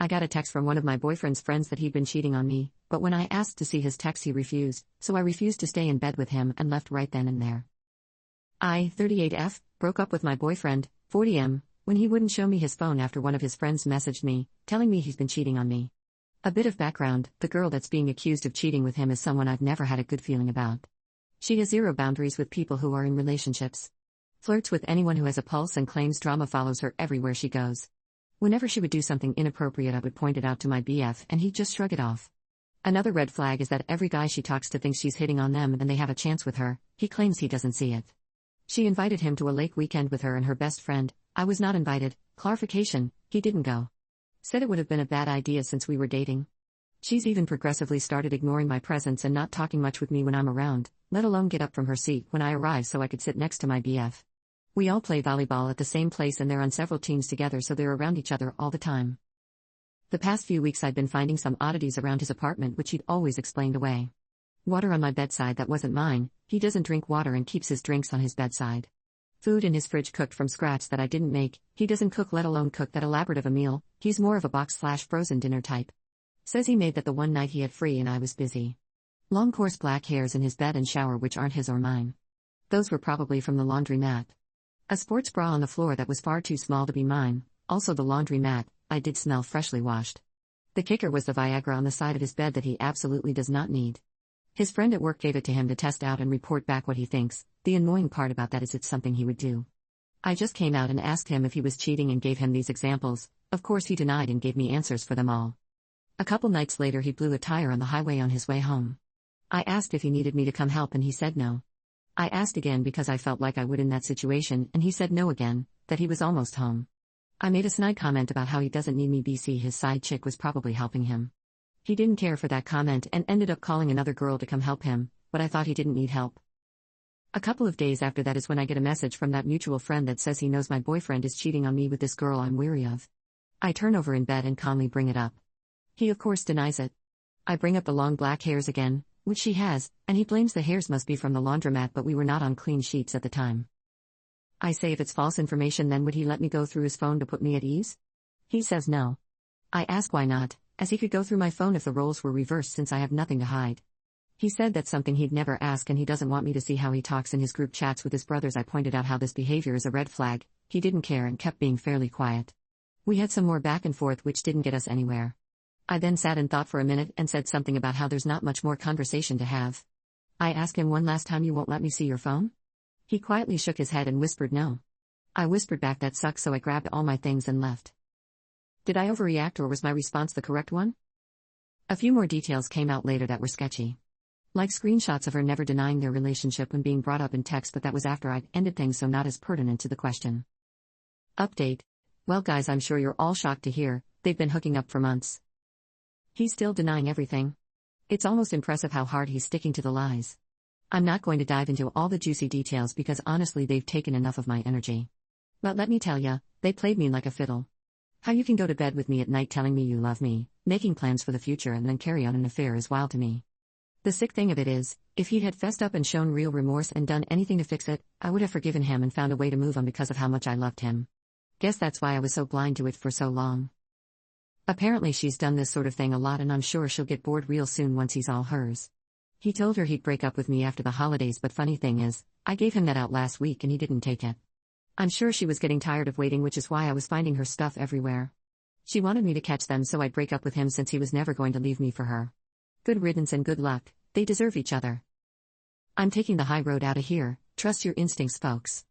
I got a text from one of my boyfriend's friends that he'd been cheating on me, but when I asked to see his text he refused, so I refused to stay in bed with him and left right then and there. I, 38F, broke up with my boyfriend, 40M, when he wouldn't show me his phone after one of his friends messaged me, telling me he's been cheating on me. A bit of background: the girl that's being accused of cheating with him is someone I've never had a good feeling about. She has zero boundaries with people who are in relationships. Flirts with anyone who has a pulse and claims drama follows her everywhere she goes. Whenever she would do something inappropriate I would point it out to my BF and he'd just shrug it off. Another red flag is that every guy she talks to thinks she's hitting on them and they have a chance with her. He claims he doesn't see it. She invited him to a lake weekend with her and her best friend. I was not invited. Clarification: he didn't go. Said it would have been a bad idea since we were dating. She's even progressively started ignoring my presence and not talking much with me when I'm around, let alone get up from her seat when I arrive so I could sit next to my BF. We all play volleyball at the same place and they're on several teams together, so they're around each other all the time. The past few weeks I'd been finding some oddities around his apartment which he'd always explained away. Water on my bedside that wasn't mine. He doesn't drink water and keeps his drinks on his bedside. Food in his fridge cooked from scratch that I didn't make. He doesn't cook, let alone cook that elaborate of a meal. He's more of a box/frozen dinner type. Says he made that the one night he had free and I was busy. Long coarse black hairs in his bed and shower which aren't his or mine. Those were probably from the laundromat. A sports bra on the floor that was far too small to be mine. Also the laundromat. I did smell freshly washed. The kicker was the Viagra on the side of his bed that he absolutely does not need. His friend at work gave it to him to test out and report back what he thinks. The annoying part about that is it's something he would do. I just came out and asked him if he was cheating and gave him these examples. Of course he denied and gave me answers for them all. A couple nights later he blew a tire on the highway on his way home. I asked if he needed me to come help and he said no. I asked again because I felt like I would in that situation and he said no again, that he was almost home. I made a snide comment about how he doesn't need me. BC his side chick was probably helping him. He didn't care for that comment and ended up calling another girl to come help him, but I thought he didn't need help. A couple of days after that is when I get a message from that mutual friend that says he knows my boyfriend is cheating on me with this girl I'm weary of. I turn over in bed and calmly bring it up. He of course denies it. I bring up the long black hairs again, which she has, and he blames the hairs must be from the laundromat, but we were not on clean sheets at the time. I say if it's false information then would he let me go through his phone to put me at ease? He says no. I ask why not, as he could go through my phone if the roles were reversed since I have nothing to hide. He said that's something he'd never ask and he doesn't want me to see how he talks in his group chats with his brothers. I pointed out how this behavior is a red flag. He didn't care and kept being fairly quiet. We had some more back and forth which didn't get us anywhere. I then sat and thought for a minute and said something about how there's not much more conversation to have. I asked him one last time, you won't let me see your phone? He quietly shook his head and whispered no. I whispered back that sucks, so I grabbed all my things and left. Did I overreact or was my response the correct one? A few more details came out later that were sketchy. Like screenshots of her never denying their relationship when being brought up in text, but that was after I'd ended things, so not as pertinent to the question. Update. Well guys, I'm sure you're all shocked to hear, they've been hooking up for months. He's still denying everything. It's almost impressive how hard he's sticking to the lies. I'm not going to dive into all the juicy details because honestly they've taken enough of my energy. But let me tell ya, they played me like a fiddle. How you can go to bed with me at night telling me you love me, making plans for the future and then carry on an affair is wild to me. The sick thing of it is, if he had fessed up and shown real remorse and done anything to fix it, I would have forgiven him and found a way to move on because of how much I loved him. Guess that's why I was so blind to it for so long. Apparently she's done this sort of thing a lot and I'm sure she'll get bored real soon once he's all hers. He told her he'd break up with me after the holidays, but funny thing is, I gave him that out last week and he didn't take it. I'm sure she was getting tired of waiting, which is why I was finding her stuff everywhere. She wanted me to catch them so I'd break up with him since he was never going to leave me for her. Good riddance and good luck, they deserve each other. I'm taking the high road out of here, trust your instincts folks.